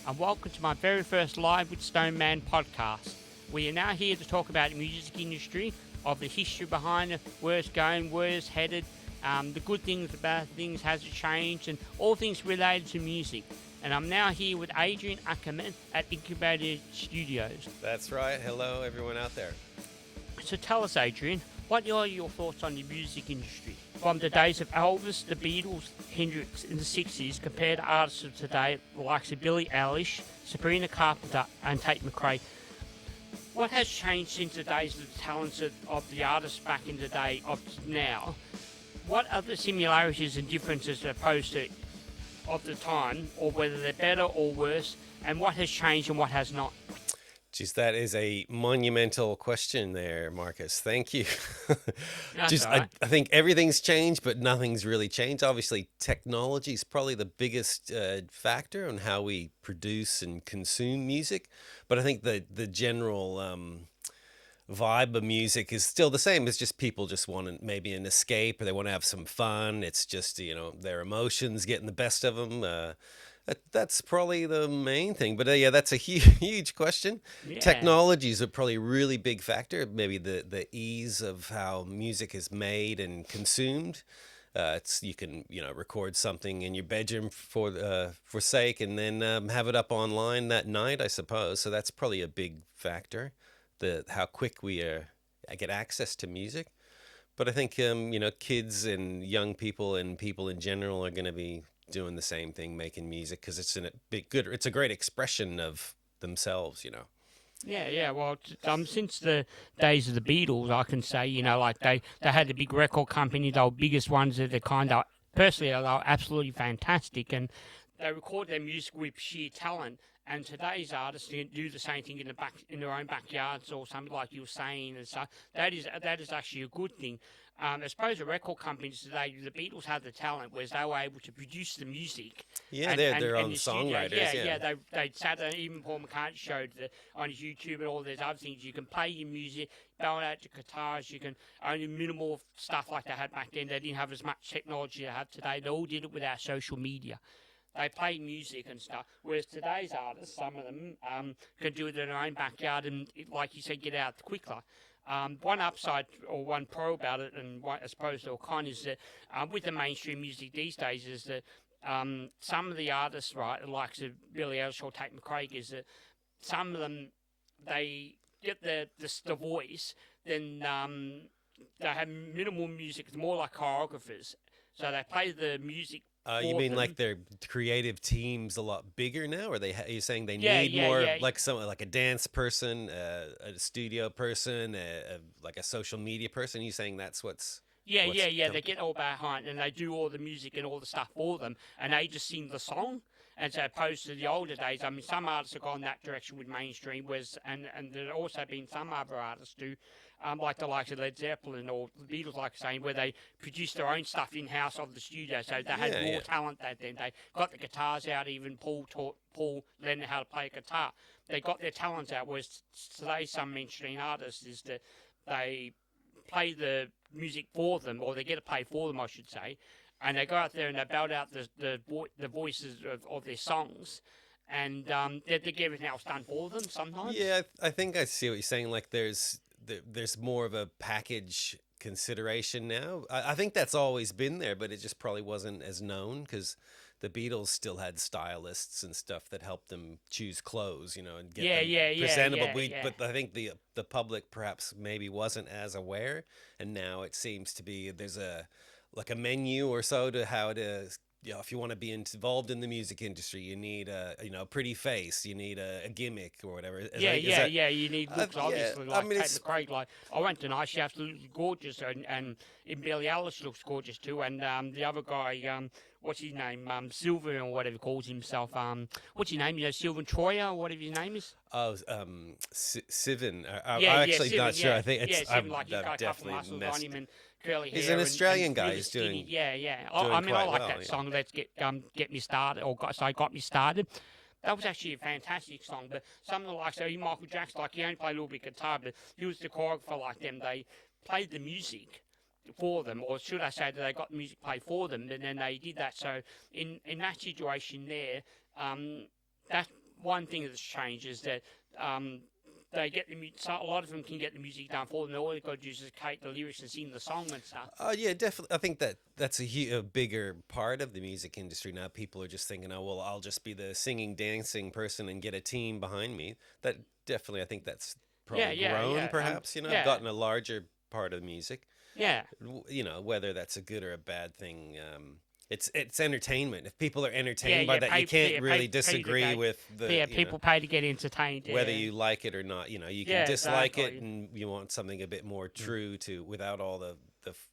and welcome to my very first Live with Stoneman podcast. We are now here to talk about the music industry, of the history behind it, where it's going, where it's headed, the good things, the bad things, has it changed, and all things related to music. And I'm now here with Adrian Ackerman at Incubator Studios. That's right. Hello, everyone out there. So tell us, Adrian, what are your thoughts on the music industry? From the days of Elvis, the Beatles, Hendrix in the 60s, compared to artists of today, the likes of Billie Eilish, Sabrina Carpenter, and Tate McRae. What has changed since the days of the talents of the artists back in the day of now? What are the similarities and differences opposed to of the time, or whether they're better or worse, and what has changed and what has not? Geez, that is a monumental question there, Marcus. Thank you. That's all right. I think everything's changed, but nothing's really changed. Obviously, technology is probably the biggest factor on how we produce and consume music. But I think the general vibe of music is still the same. It's just people just want maybe an escape, or they want to have some fun. It's just, their emotions getting the best of them. That's probably the main thing. But yeah, that's a huge question. Yeah. Technology is a probably really big factor. Maybe the ease of how music is made and consumed. You can record something in your bedroom for sake, and then have it up online that night, I suppose. So that's probably a big factor. How quick we get access to music. But I think kids and young people and people in general are going to be doing the same thing, making music, because it's it's a great expression of themselves. Yeah. Well, since the days of the Beatles, I can say, like they had the big record company, they were biggest ones that personally, they were absolutely fantastic, and they record their music with sheer talent. And today's artists do the same thing in their own backyards, or something like you were saying, and so that is actually a good thing. I suppose the record companies today, the Beatles had the talent, whereas they were able to produce the music. Yeah, they're their own the songwriters. Studio, yeah. They sat there. Even Paul McCartney showed on his YouTube and all these other things. You can play your music, belt out your guitars. You can only minimal stuff like they had back then. They didn't have as much technology they have today. They all did it without social media. They play music and stuff, whereas today's artists, some of them, can do it in their own backyard and, like you said, get out quicker. One upside or one pro about it, and as opposed to a con, is that with the mainstream music these days, is that some of the artists, right, like Billie Eilish or Tate McRae, is that some of them, they get the voice, then they have minimal music. It's more like choreographers. So they play the music. You mean them. like their creative team's a lot bigger now? Or are you saying they Yeah, need more yeah. like someone like a dance person, a studio person, like a social media person? Are you saying that's what's Yeah. They get all behind and they do all the music and all the stuff for them, and they just sing the song. As opposed to the older days, I mean, some artists have gone that direction with mainstream, and there have also been some other artists who, like the likes of Led Zeppelin or the Beatles, like saying, where they produced their own stuff in-house of the studio, so they had more talent that then. They got the guitars out, even Paul taught Paul Lennon how to play a guitar. They got their talents out, whereas today some mainstream artists is that they play the music for them, or they get it played for them, I should say, and they go out there and they belt out the voices of their songs, and they get everything else done for them sometimes. Yeah, I think I see what you're saying. Like there's more of a package consideration now. I think that's always been there, but it just probably wasn't as known because the Beatles still had stylists and stuff that helped them choose clothes, and get them presentable. But I think the public perhaps maybe wasn't as aware, and now it seems to be there's a menu or so to how to. If you want to be involved in the music industry, you need a pretty face, you need a gimmick or whatever. You need looks, obviously. I mean, Tate McRae, I went tonight. She's absolutely gorgeous, and Billie Eilish looks gorgeous too. And the other guy, what's his name? Sylvan or whatever he calls himself. What's his name? Sylvan Troyer or whatever his name is. Oh, Sivan. I'm actually Sivan, not sure. I think it's. Sivan, like he's got a couple muscles on him and curly hair. He's an Australian and guy. really He's skinny. doing. I mean, I like well, that song. Let's get me started, got me started. That was actually a fantastic song. But some of the likes, Michael Jackson, like he only played a little bit guitar, but he was the choreographer like them. They played the music for them, or should I say that they got the music played for them, and then they did that. So in that situation there, that one thing that's changed is that they get so a lot of them can get the music done for them. All they've got to do is just take the lyrics and sing the song and stuff. Oh yeah, definitely. I think that's a bigger part of the music industry now. People are just thinking, oh well, I'll just be the singing, dancing person and get a team behind me. That definitely, I think that's probably grown, perhaps. Gotten a larger part of music. Yeah. Whether that's a good or a bad thing. It's entertainment. If people are entertained by that, you can't really disagree with the. Yeah, people pay to get entertained. Whether you like it or not, you can dislike it, and you want something a bit more true to, without all the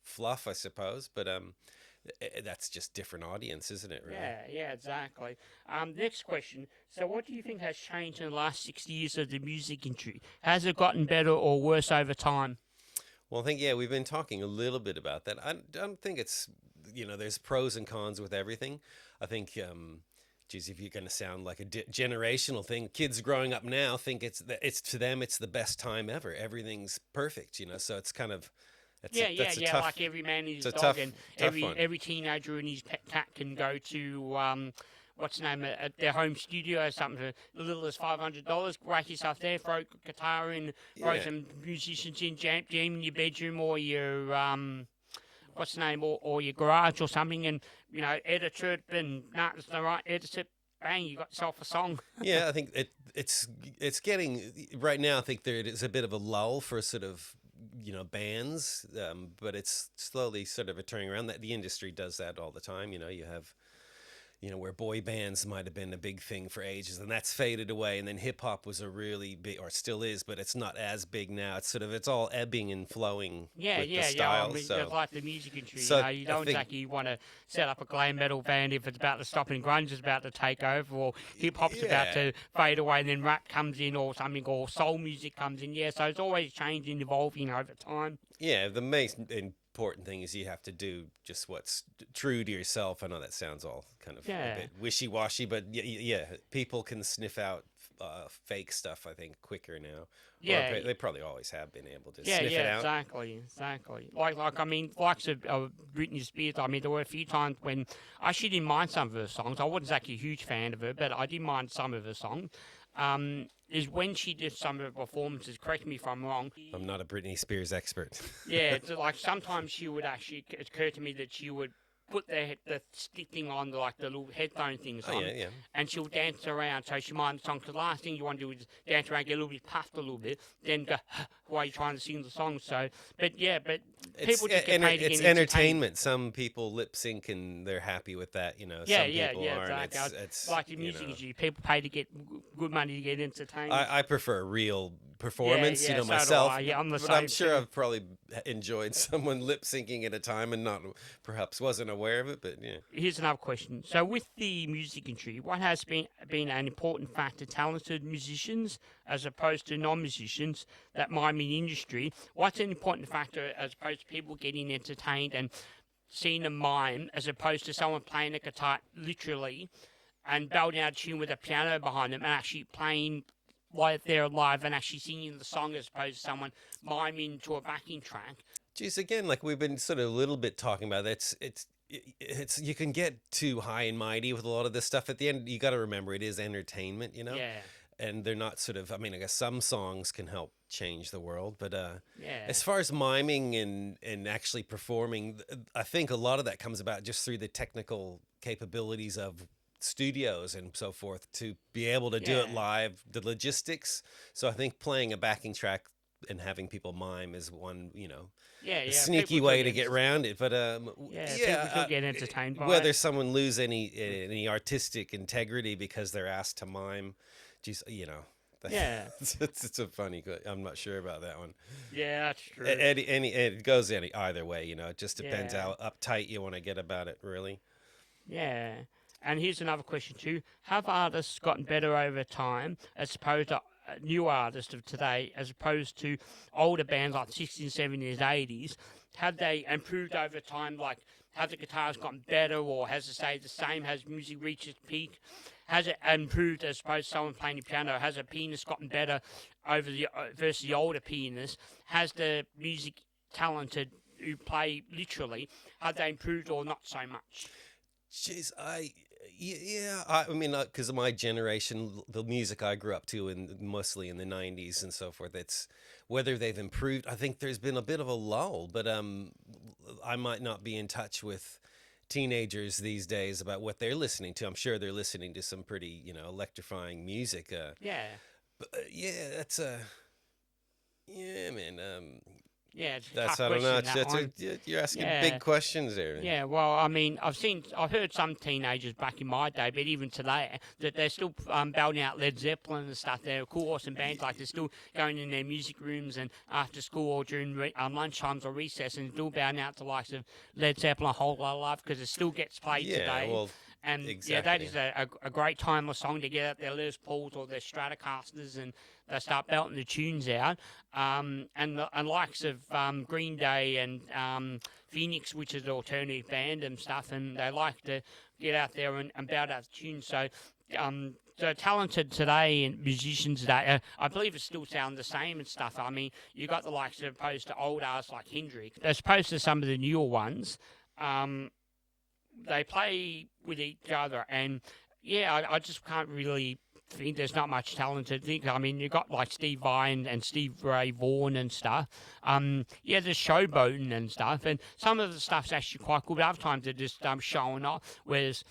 fluff, I suppose. But that's just different audience, isn't it? Really? Yeah, exactly. Next question. So, what do you think has changed in the last 60 years of the music industry? Has it gotten better or worse over time? Well, I think we've been talking a little bit about that. I don't think it's. There's pros and cons with everything. I think, if you're going to sound like a generational thing, kids growing up now think it's to them it's the best time ever. Everything's perfect, so it's kind of tough, like every man and his dog, and every teenager and his pet cat can go to what's the name at their home studio or something, as little as $500. Whack yourself there, throw a guitar in, throw some musicians in, jam in your bedroom or your what's the name, or your garage or something, and edit it, and it's the right edit it, bang, you got yourself a song. Yeah, I think it's getting right now. I think there is a bit of a lull for sort of bands, but it's slowly sort of turning around. That the industry does that all the time. You have. Where boy bands might have been a big thing for ages, and that's faded away. And then hip hop was a really big, or still is, but it's not as big now. It's all ebbing and flowing. With the style, I mean, so. Just like the music industry, So you don't exactly want to set up a glam metal band if it's about to stop and grunge is about to take over, or hip hop's about to fade away, and then rap comes in or something, or soul music comes in. Yeah, so it's always changing, evolving over time. Yeah, the main important thing is you have to do just what's true to yourself. I know that sounds all kind of a bit wishy-washy, but yeah, people can sniff out fake stuff, I think, quicker now. Yeah, or they probably always have been able to sniff it out. Exactly. I mean, likes of Britney Spears. I mean, there were a few times when I actually didn't mind some of her songs. I wasn't exactly a huge fan of her, but I did mind some of her songs. Is when she did some of her performances, correct me if I'm wrong. I'm not a Britney Spears expert. Yeah, it's like sometimes she would actually, it occurred to me that she would put the stick thing on, the little headphone things on, and she'll dance around. So she might song. Because the last thing you want to do is dance around, get a little bit puffed a little bit, then go while you're trying to sing the song. So, but people just get paid to get entertainment. Some people lip sync and they're happy with that. Some people aren't. Exactly. It's like the music industry. People pay to get good money to get entertained. I prefer real performance, so myself. I'm the but same I'm sure too. I've probably enjoyed someone lip syncing at a time and perhaps wasn't aware of it, but yeah. Here's another question. So with the music industry, what has been an important factor, talented musicians as opposed to non-musicians that might be in the industry? What's an important factor as opposed to people getting entertained and seeing a mime as opposed to someone playing a guitar literally and belting out a tune with a piano behind them and actually playing like they're live and actually singing the song as opposed to someone miming to a backing track? Geez, again, like we've been sort of a little bit talking about, it's you can get too high and mighty with a lot of this stuff. At the end, you got to remember it is entertainment, Yeah. And they're not sort of. I mean, I guess some songs can help change the world, but as far as miming and actually performing, I think a lot of that comes about just through the technical capabilities of studios and so forth to be able to do it live, the logistics. So I think playing a backing track and having people mime is one, a sneaky way to get around it. But people get entertained by whether it. Someone lose any artistic integrity because they're asked to mime, geez, it's a funny. I'm not sure about that one. Yeah, that's true. It goes either way. It just depends how uptight you want to get about it, really. Yeah. And here's another question too. Have artists gotten better over time as opposed to new artists of today as opposed to older bands like 60s, 70s, 80s? Have they improved over time? Like, have the guitars gotten better or has it stayed the same? Has music reached its peak? Has it improved as opposed to someone playing the piano? Has a pianist gotten better over versus the older pianist? Has the music talented who play literally, have they improved or not so much? Jeez, Yeah, I mean, because of my generation, the music I grew up to, in mostly in the '90s and so forth. It's whether they've improved. I think there's been a bit of a lull, but I might not be in touch with teenagers these days about what they're listening to. I'm sure they're listening to some pretty, electrifying music. Yeah. But yeah, that's yeah, man. Yeah, it's a That's tough I don't know. question, that one. You're asking Yeah. big questions there. Yeah, well, I mean, I've heard some teenagers back in my day, but even today, that they're still belting out Led Zeppelin and stuff. They're cool, awesome bands. Like they're still going in their music rooms and after school or during lunchtimes or recess and still belting out the likes of Led Zeppelin, A Whole Lot of Love, because it still gets played Yeah, today. well, And yeah, that exactly. is a great timeless song to get out their Les Pauls or their Stratocasters and they start belting the tunes out. And likes of Green Day and Phoenix, which is an alternative band and stuff, and they like to get out there and belt out the tunes. So the talented today and musicians today, I believe it still sounds the same and stuff. I mean, you got the likes of opposed to old artists like Hendrix, as opposed to some of the newer ones. They play with each other, and yeah, I just can't really think there's not much talented thing. I mean, you got like Steve Vai and Steve Ray Vaughan and stuff. Yeah, there's showboating and stuff, and some of the stuff's actually quite good. Other times they're just showing off. Whereas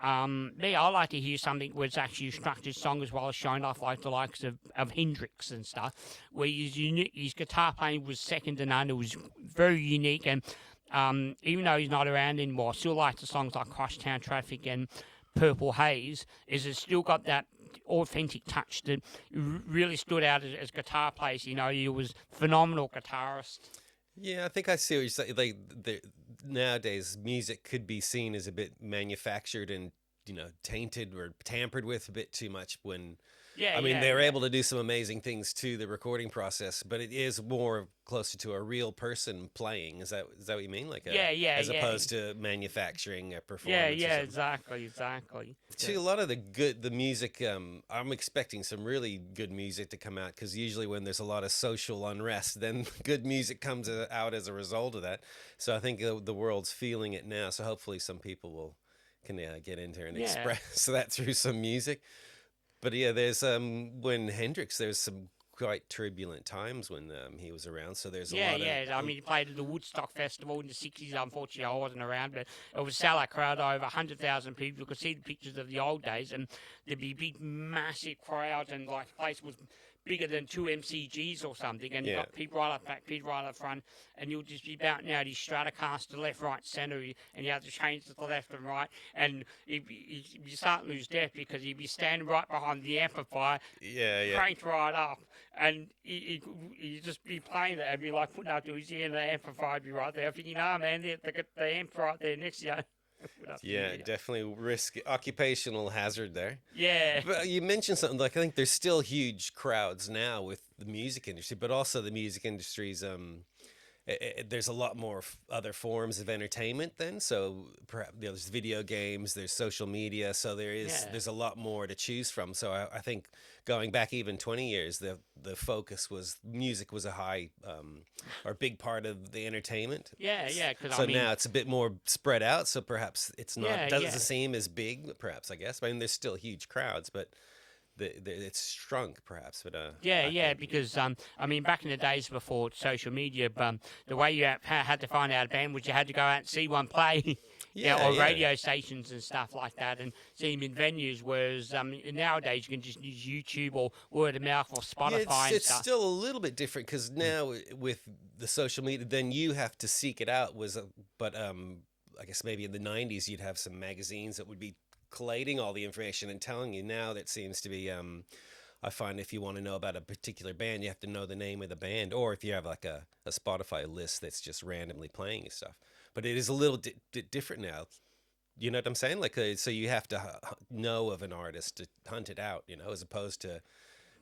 me, I like to hear something where it's actually a structured song as well as showing off, like the likes of Hendrix and stuff, where his guitar playing was second to none. It was very unique, and even though he's not around anymore, I still like the songs like Crosstown Traffic and Purple Haze. Is it still got that authentic touch that really stood out as guitar players? You know, he was phenomenal guitarist. Yeah, I think I see what you're saying. Like nowadays, music could be seen as a bit manufactured and tainted or tampered with a bit too much. When Yeah, I mean, yeah, they're yeah. able to do some amazing things to the recording process, but it is more closer to a real person playing. Is that what you mean? Like as Yeah. opposed to manufacturing a Yeah, performance or yeah, something. exactly. To a lot of the music, I'm expecting some really good music to come out because usually when there's a lot of social unrest, then good music comes out as a result of that. So I think the world's feeling it now. So hopefully some people can get in there and Yeah. express that through some music. But yeah, there's when Hendrix, there's some quite turbulent times when he was around. So there's a Yeah, lot of yeah. I mean, he played at the Woodstock Festival in the 60s. Unfortunately, I wasn't around, but it was a sellout crowd, over 100,000 people. You could see the pictures of the old days, and there'd be big, massive crowds, and like the place was bigger than 2 MCGs or something, and you yeah. got people right up back, people right up front, and you'll just be bouncing out his Stratocaster left, right, centre, and you have to change to the left and right, and you start to lose depth because he'd be standing right behind the amplifier, Yeah, cranked right up, and he'd just be playing that and be like putting up to his ear, and the amplifier would be right there. I'm thinking, nah, man, the amp right there next to you. Yeah, definitely occupational hazard there. Yeah. But you mentioned something like I think there's still huge crowds now with the music industry, but also the music industry's there's a lot more other forms of entertainment then. So perhaps there's video games, there's social media, so there's a lot more to choose from. So I think going back even 20 years, the focus was music was a high or big part of the entertainment. Yeah. Cause, So I mean, now it's a bit more spread out. So perhaps it's not doesn't yeah. seem as big. Perhaps I guess. I mean, there's still huge crowds, but it's shrunk perhaps. But Yeah, because I mean, back in the days before social media, the way you had to find out a band was you had to go out and see one play, or radio stations and stuff like that, and see them in venues. Whereas nowadays you can just use YouTube or word of mouth or Spotify. It's still a little bit different because now with the social media, then you have to seek it out. But I guess maybe in the '90s you'd have some magazines that would be collating all the information and telling you. Now that seems to be I find if you want to know about a particular band, you have to know the name of the band, or if you have like a Spotify list that's just randomly playing your stuff. But it is a little different now. You know what I'm saying? Like, so you have to know of an artist to hunt it out, as opposed to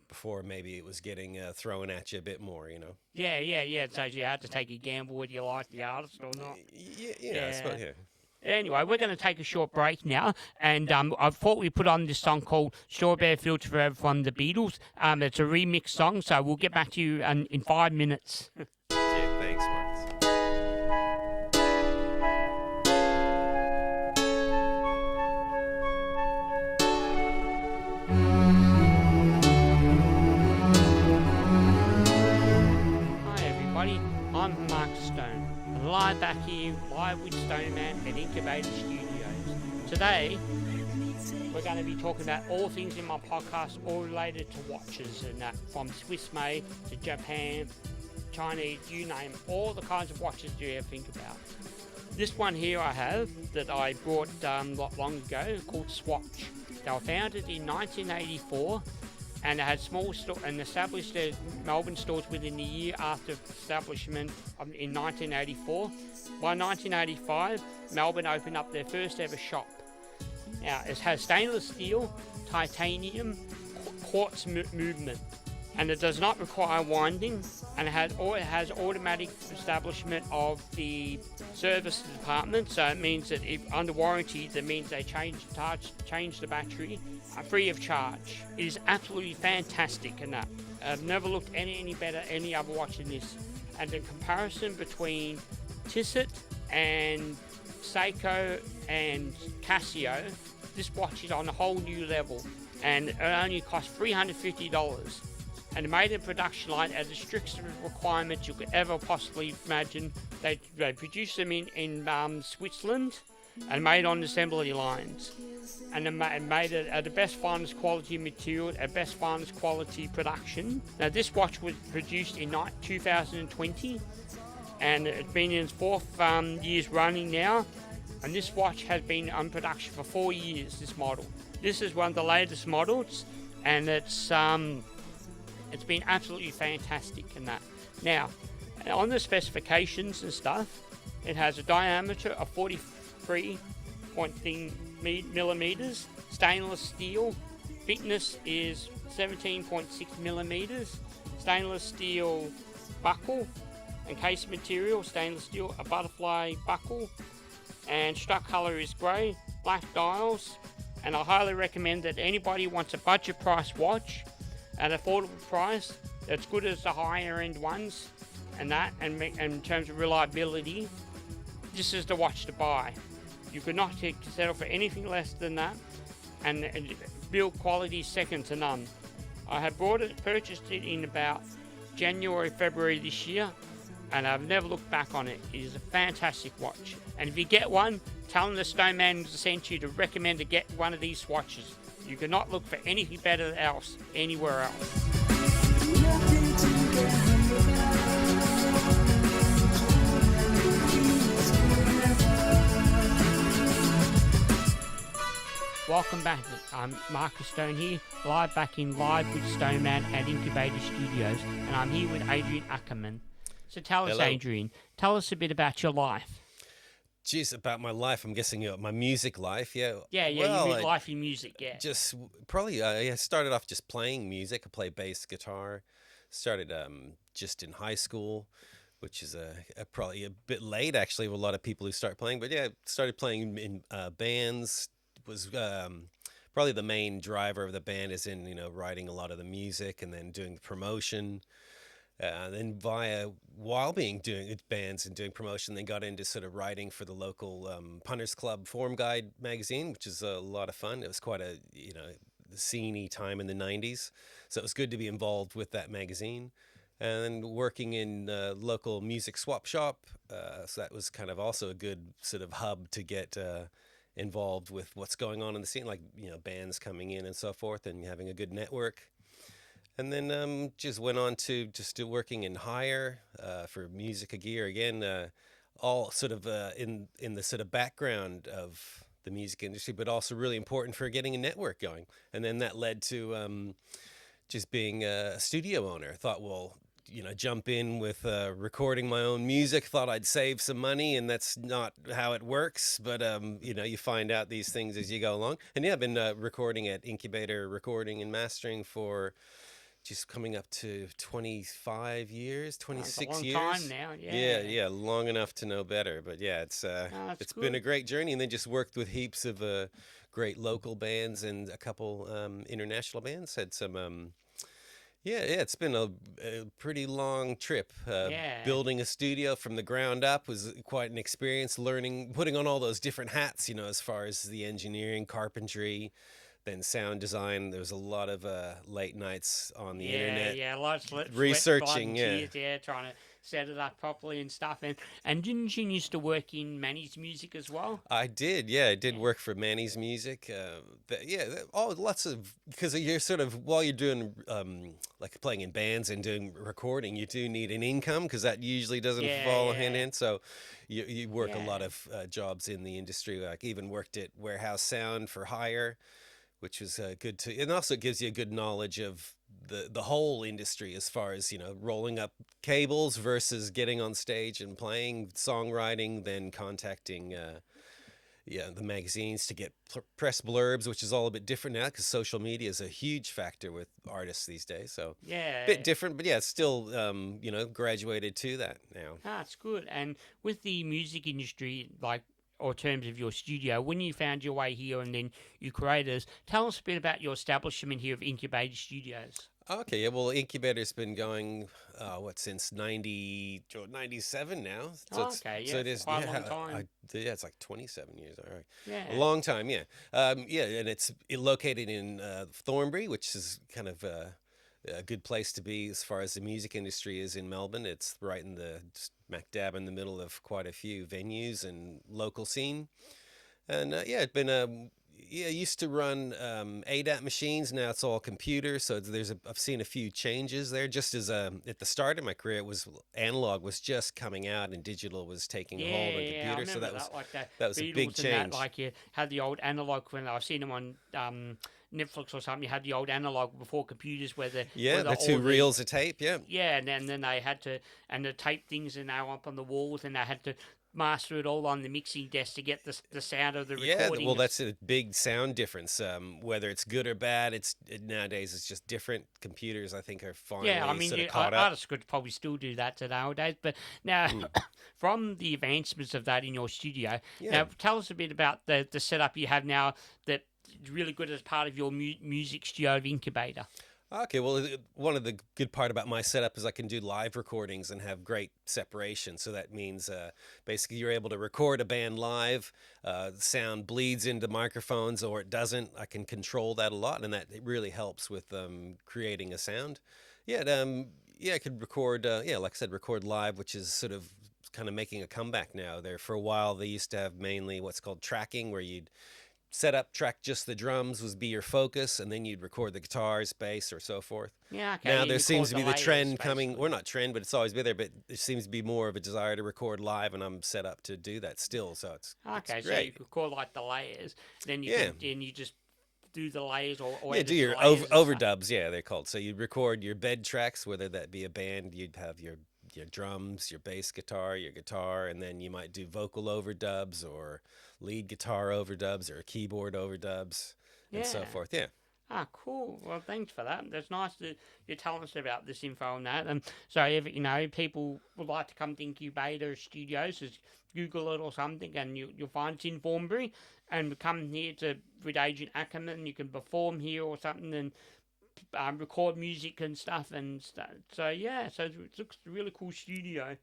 before maybe it was getting thrown at you a bit more, Yeah. So you had to take a gamble whether you like the artist or not. I suppose, yeah. Anyway, we're going to take a short break now, and I thought we put on this song called Strawberry Fields Forever from the Beatles. It's a remix song, so we'll get back to you in 5 minutes. Yeah, thanks, Mark. back here live with Stoneman at Incubator Studios. Today, we're going to be talking about all things in my podcast, all related to watches, and that from Swiss made to Japan, Chinese, you name it, all the kinds of watches you ever think about. This one here I have that I bought not long ago, called Swatch. They were founded in 1984. And they had small store and established their Melbourne stores within a year after establishment in 1984. By 1985, Melbourne opened up their first ever shop. Now, it has stainless steel, titanium, quartz movement, and it does not require winding, and it has automatic establishment of the service department. So it means that if under warranty, that means they change the battery free of charge. It is absolutely fantastic, and that I've never looked any better any other watch than this. And the comparison between Tissot and Seiko and Casio, this watch is on a whole new level, and it only cost $350. And made in production line at the strictest requirements you could ever possibly imagine. They produced them in Switzerland and made on assembly lines. And made it at the best finest quality material, at best finest quality production. Now this watch was produced in 2020, and it's been in its 4th years running now. And this watch has been on production for 4 years, this model. This is one of the latest models, and it's been absolutely fantastic in that. Now, on the specifications and stuff, it has a diameter of 43.3 millimeters, stainless steel, thickness is 17.6 millimeters, stainless steel buckle and case material, stainless steel, a butterfly buckle, and strut color is grey, black dials, and I highly recommend that anybody wants a budget price watch at an affordable price that's good as the higher end ones, and in terms of reliability, this is the watch to buy. You could not settle for anything less than that, and build quality second to none. I have purchased it in about January, February this year, and I've never looked back on it. It is a fantastic watch, and if you get one, tell them the Stoneman sent you to recommend to get one of these watches. You cannot look for anything better else anywhere else. Welcome back. I'm Marcus Stone here, live with Stoneman at Incubator Studios, and I'm here with Adrian Ackerman. So tell us, Hello. Adrian, tell us a bit about your life. Geez, about my life, I'm guessing my music life, yeah. Yeah, Well, you mean life in music, yeah. Just probably, I started off just playing music. I play bass guitar. Started just in high school, which is probably a bit late, actually, with a lot of people who start playing. But yeah, started playing in bands. Was probably the main driver of the band is in, writing a lot of the music and then doing the promotion. Then while doing bands and doing promotion, then got into sort of writing for the local Punters Club Form Guide magazine, which is a lot of fun. It was quite a sceney time in the 90s, so it was good to be involved with that magazine. And then working in local music swap shop, so that was kind of also a good sort of hub to get involved with what's going on in the scene, like bands coming in and so forth, and having a good network. And then just went on to just working in hire for music gear again, all sort of in the sort of background of the music industry, but also really important for getting a network going. And then that led to just being a studio owner. Thought, well, jump in with recording my own music. Thought I'd save some money, and that's not how it works. But you find out these things as you go along. And yeah, I've been recording at Incubator Recording and Mastering for just coming up to 25 years, 26 years. It's a long time now, yeah. Yeah, long enough to know better. But yeah, it's been a great journey, and then just worked with heaps of great local bands and a couple international bands. Had some, it's been a pretty long trip. Building a studio from the ground up was quite an experience, putting on all those different hats, as far as the engineering, carpentry, then sound design. There was a lot of late nights on the Yeah, internet yeah, a lot of sweat, blood, researching. and Yeah, tears, yeah, trying to set it up properly and stuff. And didn't you used to work in Manny's music as well? I did. Yeah, I did Yeah, work for Manny's Music. Oh, lots of because you're sort of while you're doing like playing in bands and doing recording, you do need an income because that usually doesn't yeah, fall hand yeah, in. So you work a lot yeah. of jobs in the industry. Like even worked at Warehouse Sound for hire, which was good to, and also it gives you a good knowledge of the whole industry as far as rolling up cables versus getting on stage and playing songwriting, then contacting the magazines to get press blurbs, which is all a bit different now because social media is a huge factor with artists these days. So bit Yeah, different, but yeah, it's still graduated to that now. that's good. And with the music industry, like, or terms of your studio, when you found your way here and then you creators, tell us a bit about your establishment here of Incubator Studios. Okay, yeah, well, Incubator's been going, since 97 now. Oh, okay, So yeah, it for is, quite a long time. yeah, it's like 27 years, all right. A Yeah, long time, yeah. Yeah, and it's located in Thornbury, which is kind of a good place to be as far as the music industry is in Melbourne. It's right in the smack dab in the middle of quite a few venues and local scene. And yeah, it's been yeah, I used to run ADAT machines. Now it's all computer. So I've seen a few changes there. Just as at the start of my career, it was analog was just coming out and digital was taking hold yeah, on yeah. I computer. So remember that, like the that was a big Beatles and that. change. Like you had the old analog when I've seen them on Netflix or something. You had the old analog before computers, Yeah, the all two the reels of tape. Yeah. yeah, and then they had to and the tape things and they were up on the walls and they had to master it all on the mixing desk to get the sound of the Yeah, recording. well, that's a big sound difference. Whether it's good or bad, nowadays it's just different. Computers, I think, are Yeah, I finally mean, sort of caught up. artists could probably still do that nowadays. But now, Mm, from the advancements of that in your studio, yeah. now tell us a bit about the setup you have now that is really good as part of your music studio of Incubator. Okay, well, one of the good part about my setup is I can do live recordings and have great separation. So that means basically you're able to record a band live. The sound bleeds into microphones or it doesn't. I can control that a lot, and it really helps with creating a sound. Yeah, yeah, I could record. Yeah, like I said, record live, which is sort of kind of making a comeback now. There for a while, they used to have mainly what's called tracking, where you'd set up, track just the drums was be your focus, and then you'd record the guitars, bass, or so forth. Yeah, okay. Now You there record seems to the be the layers trend coming, basically. or not trend, but it's always been there. But there seems to be more of a desire to record live, and I'm set up to do that still. So it's Okay, so you great. record like the layers, then Yeah, you just do the layers or yeah. Do edit the your layers and stuff. overdubs. Yeah, they're called. So you'd record your bed tracks, whether that be a band. You'd have your drums, your bass guitar, your guitar, and then you might do vocal overdubs or lead guitar overdubs or keyboard overdubs and so Yeah. forth. Yeah. Ah, cool. Well, thanks for that. That's nice that you're telling us about this info and that. And so, if people would like to come to Incubator Studios, just Google it or something, and you'll find it in Thornbury. And come here to with Agent Ackerman. You can perform here or something and record music and stuff. And so yeah, so it looks a really cool studio.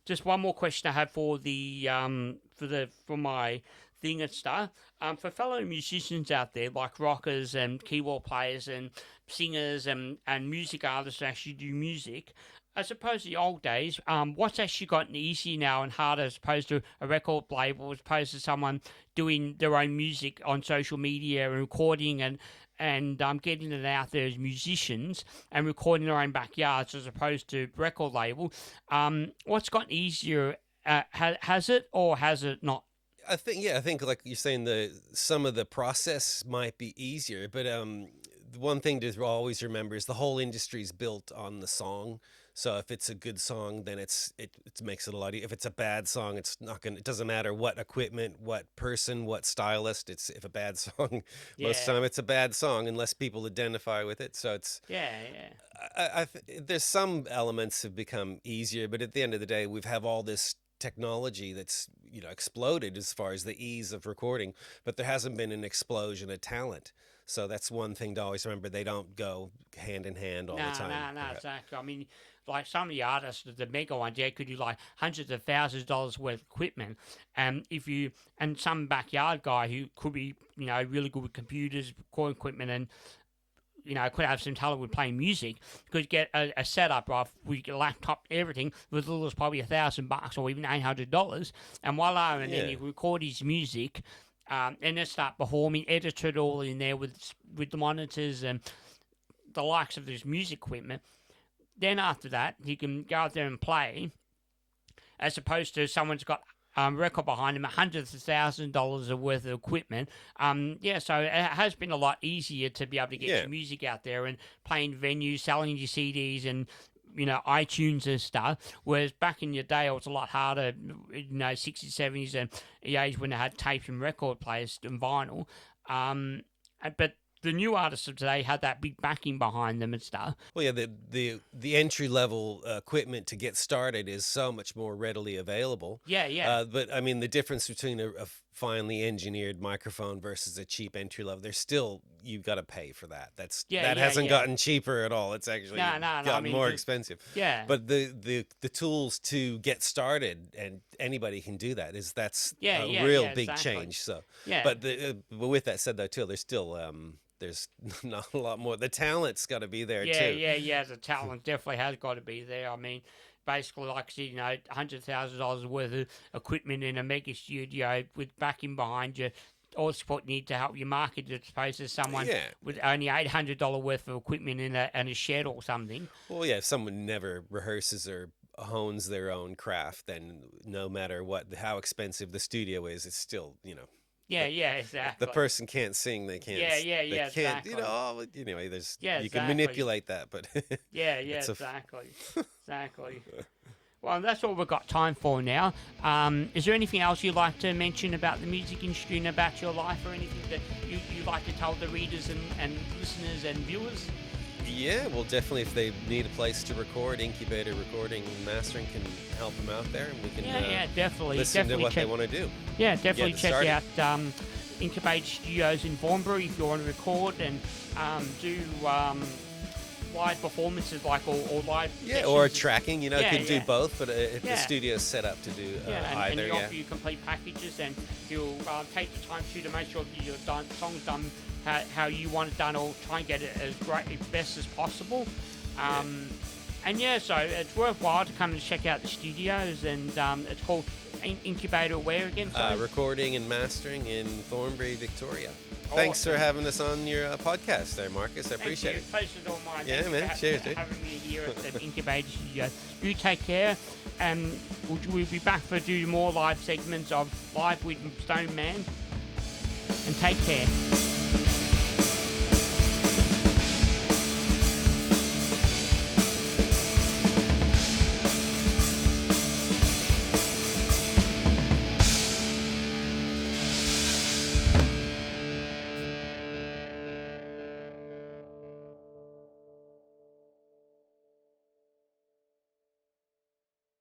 Just one more question I have for for my thing and stuff. For fellow musicians out there, like rockers and keyboard players and singers and music artists that actually do music, I suppose the old days, what's actually gotten easier now and harder as opposed to a record label, as opposed to someone doing their own music on social media and recording and getting it out there as musicians and recording their own backyards as opposed to record label. What's gotten easier? Has it or has it not? I think like you're saying, some of the process might be easier, but the one thing to always remember is the whole industry is built on the song. So if it's a good song, then it makes it a lot easier. If it's a bad song, it doesn't matter what equipment, what person, what stylist. It's if a bad song, most of the Yeah, time it's a bad song unless people identify with it. So yeah, yeah. there's some elements have become easier, but at the end of the day, we've have all this technology that's exploded as far as the ease of recording, but there hasn't been an explosion of talent. So that's one thing to always remember. They don't go hand in hand all the time. No, exactly. I mean, like some of the artists, the mega ones, yeah, could do like hundreds of thousands of dollars worth of equipment. And some backyard guy who could be, really good with computers, recording equipment, and could have some talent with playing music, could get a setup, right, with a laptop, everything, with little as probably $1,000 or even $800, and voila, and then he record his music, and then start performing, edit it all in there with the monitors and the likes of this music equipment. Then after that, he can go out there and play, as opposed to someone's got record behind him, hundreds of $1,000s worth of equipment. So it has been a lot easier to be able to get your music out there and playing venues, selling your CDs and iTunes and stuff. Whereas back in your day, it was a lot harder. 60s, 70s, and the age when they had tapes and record players and vinyl. But the new artists of today had that big backing behind them and stuff. Well, yeah, the entry level equipment to get started is so much more readily available. Yeah. But I mean, the difference between a finely engineered microphone versus a cheap entry level, there's still, you've got to pay for that. That hasn't gotten cheaper at all. It's actually gotten more expensive. Yeah. But the tools to get started, and anybody can do that, that's a real big change. So but with that said though too, there's still there's not a lot more. The talent's got to be there too. Yeah. The talent definitely has got to be there. I mean, basically, like I said, $100,000 worth of equipment in a mega studio with backing behind you. All the support you need to help you market it, as opposed to someone with only $800 worth of equipment in a shed or something. Well, yeah, if someone never rehearses or hones their own craft, then no matter how expensive the studio is, it's still, Yeah, exactly. The person can't sing, they can't. They can't, exactly. Anyway, there's exactly. can manipulate that, but exactly. Well, that's all we've got time for now. Is there anything else you'd like to mention about the music industry and about your life, or anything that you'd like to tell the readers and listeners and viewers? Yeah, well, definitely, if they need a place to record, Incubator Recording and Mastering can help them out there, and we can definitely listen to what they want to do. Yeah, definitely check out Incubator Studios in Thornbury if you want to record and do live performances, or live sessions. Or tracking, could do both, but if the studio's set up to do either. And offer you complete packages, and he'll take the time to make sure that your song's done how you want it done, or try and get it as best as possible. So it's worthwhile to come and check out the studios, and it's called Incubator where again? Recording and Mastering in Thornbury, Victoria. Thanks for having us on your podcast there, Marcus. I appreciate it. Pleasure's all mine. Yeah, man. Cheers, dude. Having me here at the Incubator Studio. You take care, and we'll be back for do more live segments of Live with Stoneman. And take care.